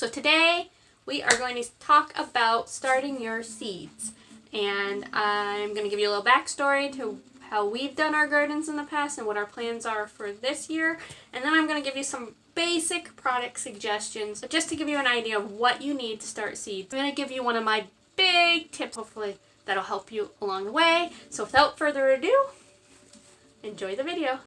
So today we are going to talk about starting your seeds, and I'm going to give you a little backstory to how we've done our gardens in the past and what our plans are for this year, and then I'm going to give you some basic product suggestions just to give you an idea of what you need to start seeds. I'm going to give you one of my big tips, hopefully that'll help you along the way. So without further ado, enjoy the video.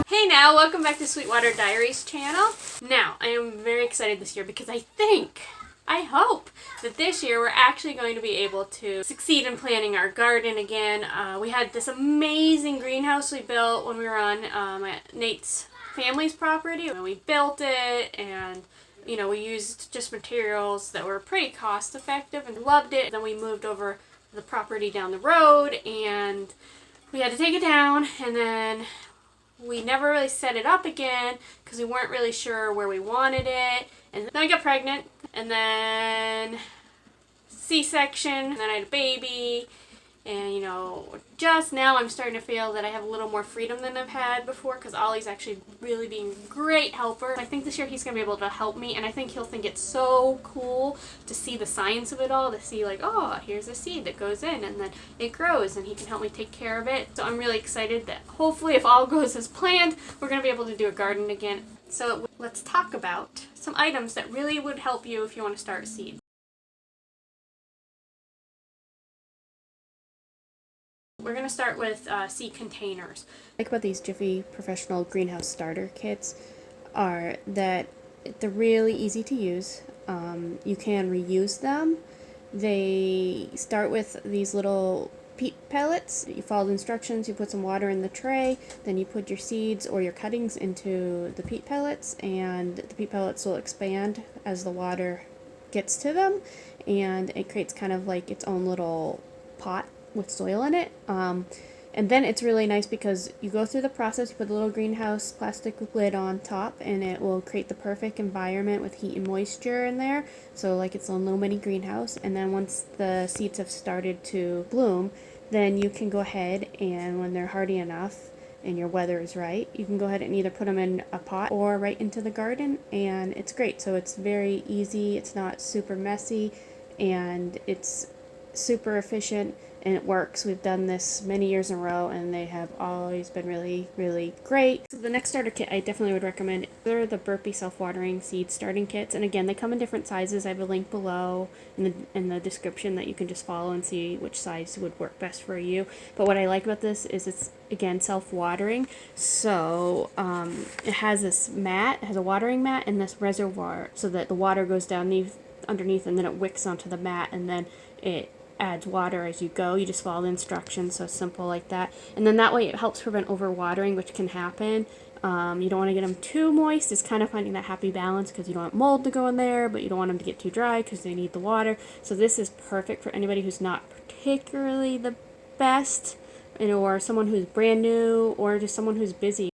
Hey now, welcome back to Sweetwater Diaries channel. Now, I am very excited this year because I hope that this year we're actually going to be able to succeed in planting our garden again. We had this amazing greenhouse we built when we were on at Nate's family's property. And we built it, and we used just materials that were pretty cost effective and loved it. Then we moved over to the property down the road and we had to take it down, and then we never really set it up again because we weren't really sure where we wanted it. And then I got pregnant, and then C-section, and then I had a baby. And just now I'm starting to feel that I have a little more freedom than I've had before because Ollie's actually really being a great helper. I think this year he's going to be able to help me, and I think he'll think it's so cool to see the science of it all, to see like, oh, here's a seed that goes in and then it grows and he can help me take care of it. So I'm really excited that hopefully, if all goes as planned, we're going to be able to do a garden again. So let's talk about some items that really would help you if you want to start seeds. We're going to start with seed containers. What I like about these Jiffy professional greenhouse starter kits are that they're really easy to use. You can reuse them. They start with these little peat pellets. You follow the instructions, you put some water in the tray, then you put your seeds or your cuttings into the peat pellets, and the peat pellets will expand as the water gets to them, and it creates kind of like its own little pot with soil in it. And then it's really nice because you go through the process, you put a little greenhouse plastic lid on top, and it will create the perfect environment with heat and moisture in there, so like it's a little mini greenhouse. And then once the seeds have started to bloom, then you can go ahead, and when they're hardy enough and your weather is right, you can go ahead and either put them in a pot or right into the garden, and it's great. So it's very easy, it's not super messy, and it's super efficient, and it works. We've done this many years in a row, and they have always been really, really great. So the next starter kit I definitely would recommend, they're the Burpee self-watering seed starting kits, and again, they come in different sizes. I have a link below in the description that you can just follow and see which size would work best for you. But what I like about this is it's, again, self-watering. So it has this mat, it has a watering mat and this reservoir so that the water goes down underneath, and then it wicks onto the mat, and then it adds water as you go. You just follow the instructions, so simple like that. And then that way it helps prevent overwatering, which can happen. You don't want to get them too moist. It's kind of finding that happy balance because you don't want mold to go in there, but you don't want them to get too dry because they need the water. So this is perfect for anybody who's not particularly the best, or someone who's brand new, or just someone who's busy.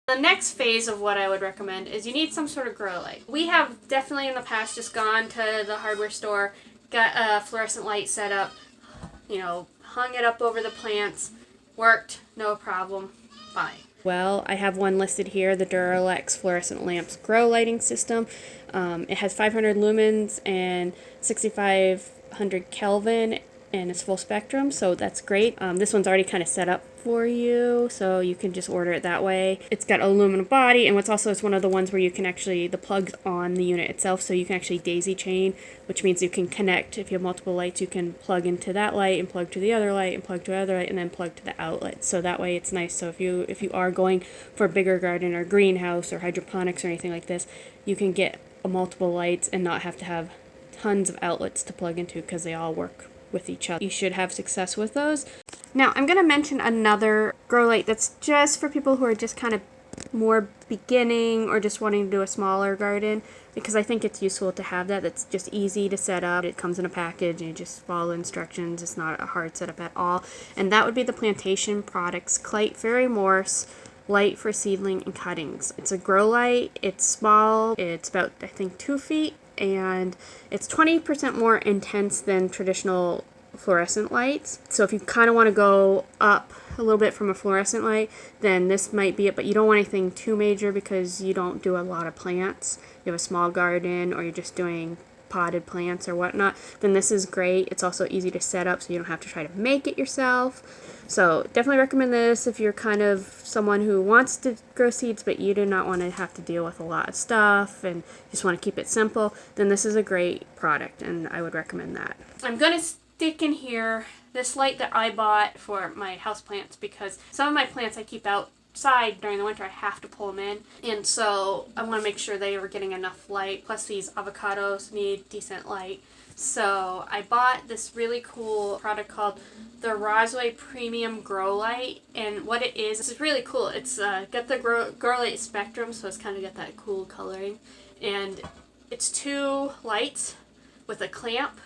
The next phase of what I would recommend is you need some sort of grow light. We have definitely in the past just gone to the hardware store, got a fluorescent light set up, hung it up over the plants, worked, no problem, fine. Well, I have one listed here, the Durolux fluorescent lamps grow lighting system. It has 500 lumens and 6500 Kelvin, and it's full spectrum, so that's great. This one's already kind of set up for you, so you can just order it that way. It's got aluminum body, and what's also, it's one of the ones where you can actually, the plug's on the unit itself, so you can actually daisy chain, which means you can connect. If you have multiple lights, you can plug into that light and plug to the other light and plug to the other light and then plug to the outlet. So that way it's nice. So if you are going for a bigger garden or greenhouse or hydroponics or anything like this, you can get multiple lights and not have to have tons of outlets to plug into because they all work with each other. You should have success with those. Now I'm going to mention another grow light that's just for people who are just kind of more beginning or just wanting to do a smaller garden, because I think it's useful to have that. It's just easy to set up. It comes in a package and you just follow instructions. It's not a hard setup at all. And that would be the Plantation Products KLIGHT Ferry Morse light for seedling and cuttings. It's a grow light. It's small. It's about, I think, 2 feet, and it's 20% more intense than traditional fluorescent lights. So if you kind of want to go up a little bit from a fluorescent light, then this might be it, but you don't want anything too major because you don't do a lot of plants. You have a small garden or you're just doing potted plants or whatnot, then this is great. It's also easy to set up so you don't have to try to make it yourself. So definitely recommend this if you're kind of someone who wants to grow seeds but you do not want to have to deal with a lot of stuff and just want to keep it simple, then this is a great product and I would recommend that. I'm going to stick in here this light that I bought for my houseplants because some of my plants I keep outside during the winter. I have to pull them in, and so I want to make sure they were getting enough light. Plus these avocados need decent light. So I bought this really cool product called the Rosway Premium Grow Light, and what it is, it's really cool. It's got the grow light spectrum, so it's kind of got that cool coloring, and it's 2 lights with a clamp.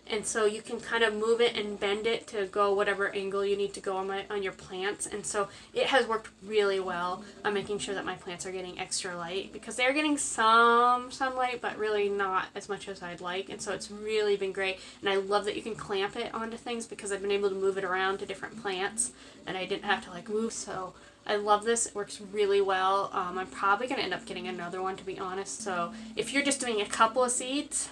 And so you can kind of move it and bend it to go whatever angle you need to go on your plants. And so it has worked really well on making sure that my plants are getting extra light, because they're getting some sunlight, but really not as much as I'd like. And so it's really been great. And I love that you can clamp it onto things because I've been able to move it around to different plants and I didn't have to like move. So I love this. It works really well. I'm probably going to end up getting another one, to be honest. So if you're just doing a couple of seeds,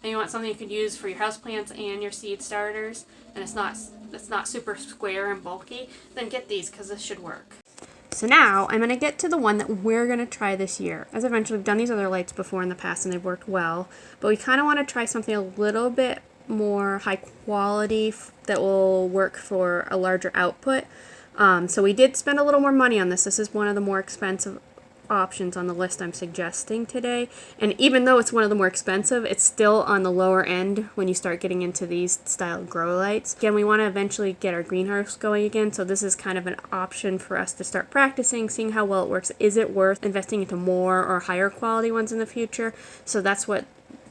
and you want something you could use for your houseplants and your seed starters, and it's not super square and bulky, then get these because this should work. So now I'm going to get to the one that we're going to try this year. As I mentioned, we've done these other lights before in the past and they've worked well, but we kind of want to try something a little bit more high quality that will work for a larger output. So we did spend a little more money on this. This is one of the more expensive options on the list I'm suggesting today, and even though it's one of the more expensive, it's still on the lower end when you start getting into these style grow lights. Again, we want to eventually get our greenhouse going again, so this is kind of an option for us to start practicing, seeing how well it works. Is it worth investing into more or higher quality ones in the future? So that's why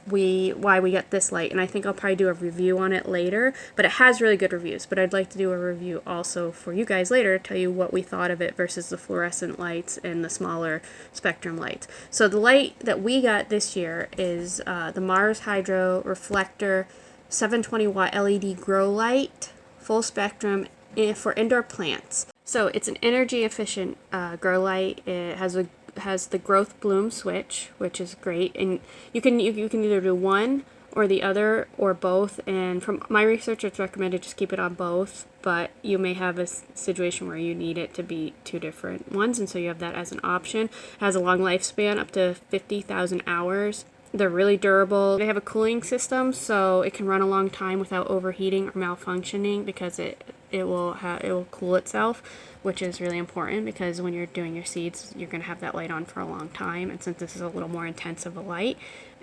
we got this light, and I think I'll probably do a review on it later, but it has really good reviews. But I'd like to do a review also for you guys later to tell you what we thought of it versus the fluorescent lights and the smaller spectrum lights. So the light that we got this year is the Mars Hydro Reflector 720 watt LED grow light, full spectrum for indoor plants. So it's an energy efficient grow light. It has the growth bloom switch, which is great, and you can either do one or the other or both, and from my research it's recommended just keep it on both, but you may have a situation where you need it to be 2 different ones, and so you have that as an option. It has a long lifespan, up to 50,000 hours. They're really durable. They have a cooling system, so it can run a long time without overheating or malfunctioning, because it will cool itself, which is really important because when you're doing your seeds, you're going to have that light on for a long time. And since this is a little more intense of a light,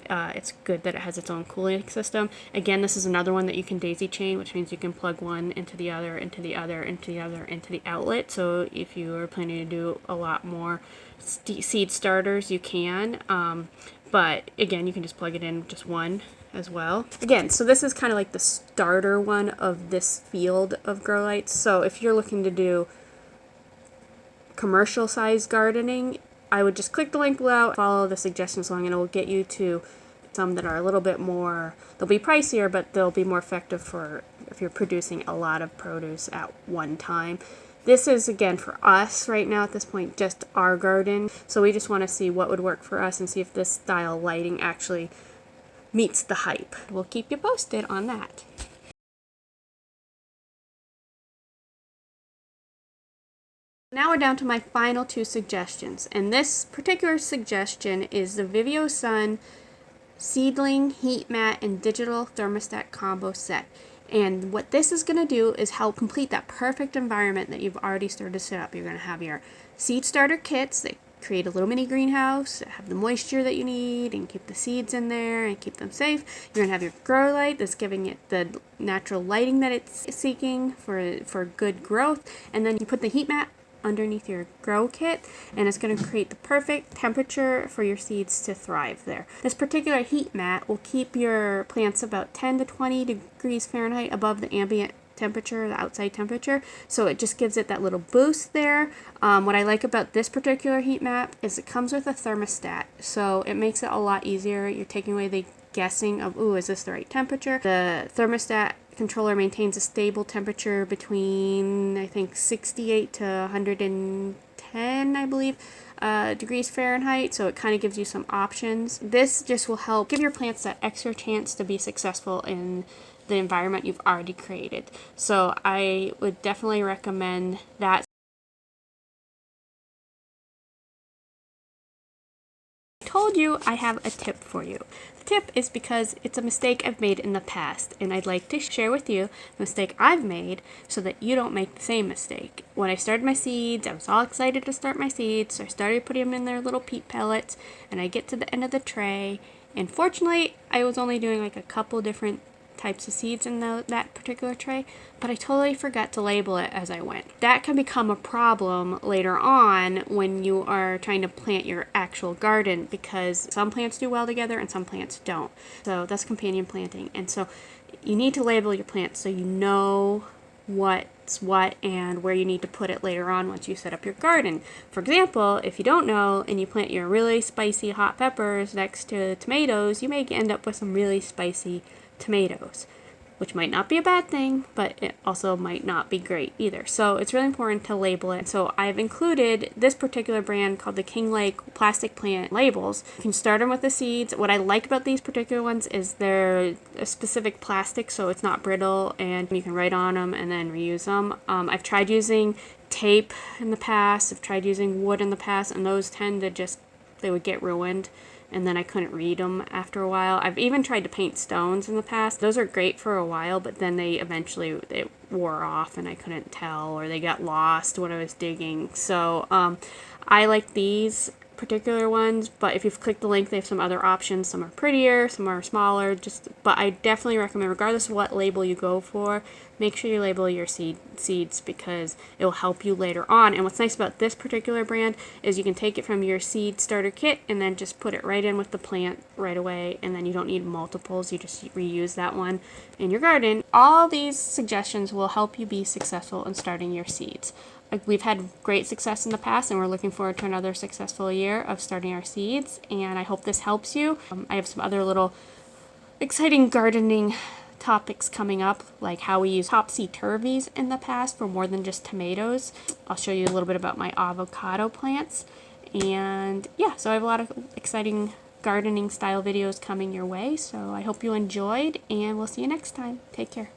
it's good that it has its own cooling system. Again, this is another one that you can daisy chain, which means you can plug one into the other, into the other, into the other, into the outlet. So if you are planning to do a lot more seed starters, you can. But again, you can just plug it in just one as well. Again, so this is kind of like the starter one of this field of grow lights. So if you're looking to do commercial size gardening, I would just click the link below, follow the suggestions along, and it will get you to some that are a little bit more, they'll be pricier, but they'll be more effective for if you're producing a lot of produce at one time. This is, again, for us right now at this point, just our garden. So we just want to see what would work for us and see if this style lighting actually meets the hype. We'll keep you posted on that. Now we're down to my final 2 suggestions, and this particular suggestion is the Vivio Sun Seedling Heat Mat and Digital Thermostat Combo Set. And what this is going to do is help complete that perfect environment that you've already started to set up. You're going to have your seed starter kits that create a little mini greenhouse, have the moisture that you need, and keep the seeds in there and keep them safe. You're going to have your grow light that's giving it the natural lighting that it's seeking for good growth. And then you put the heat mat underneath your grow kit, and it's going to create the perfect temperature for your seeds to thrive there. This particular heat mat will keep your plants about 10 to 20 degrees Fahrenheit above the ambient temperature, the outside temperature, so it just gives it that little boost there. What I like about this particular heat mat is it comes with a thermostat, so it makes it a lot easier. You're taking away the guessing of, ooh, is this the right temperature? The thermostat controller maintains a stable temperature between, I think, 68 to 110, I believe, degrees Fahrenheit, so it kind of gives you some options. This just will help give your plants that extra chance to be successful in the environment you've already created. So I would definitely recommend that. I told you I have a tip for you. The tip is because it's a mistake I've made in the past, and I'd like to share with you the mistake I've made so that you don't make the same mistake. When I started my seeds, I was all excited to start my seeds, so I started putting them in their little peat pellets, and I get to the end of the tray, and fortunately I was only doing like a couple different types of seeds in that particular tray, but I totally forgot to label it as I went. That can become a problem later on when you are trying to plant your actual garden, because some plants do well together and some plants don't. So that's companion planting, and so you need to label your plants so you know what's what and where you need to put it later on once you set up your garden. For example, if you don't know and you plant your really spicy hot peppers next to tomatoes, you may end up with some really spicy tomatoes, which might not be a bad thing, but it also might not be great either. So it's really important to label it. So I've included this particular brand called the KLIGHT plastic plant labels. You can start them with the seeds. What I like about these particular ones is they're a specific plastic, so it's not brittle, and you can write on them and then reuse them. I've tried using tape in the past. I've tried using wood in the past, and those tend to they would get ruined, and then I couldn't read them after a while. I've even tried to paint stones in the past. Those are great for a while, but then they wore off and I couldn't tell, or they got lost when I was digging. So I like these particular ones, but if you've clicked the link, they have some other options. Some are prettier, some are smaller, but I definitely recommend, regardless of what label you go for, make sure you label your seeds, because it will help you later on. And what's nice about this particular brand is you can take it from your seed starter kit and then just put it right in with the plant right away, and then you don't need multiples. You just reuse that one in your garden. All these suggestions will help you be successful in starting your seeds. We've had great success in the past, and we're looking forward to another successful year of starting our seeds, and I hope this helps you. I have some other little exciting gardening topics coming up, like how we use topsy-turvies in the past for more than just tomatoes. I'll show you a little bit about my avocado plants, and yeah, so I have a lot of exciting gardening style videos coming your way, so I hope you enjoyed, and we'll see you next time. Take care.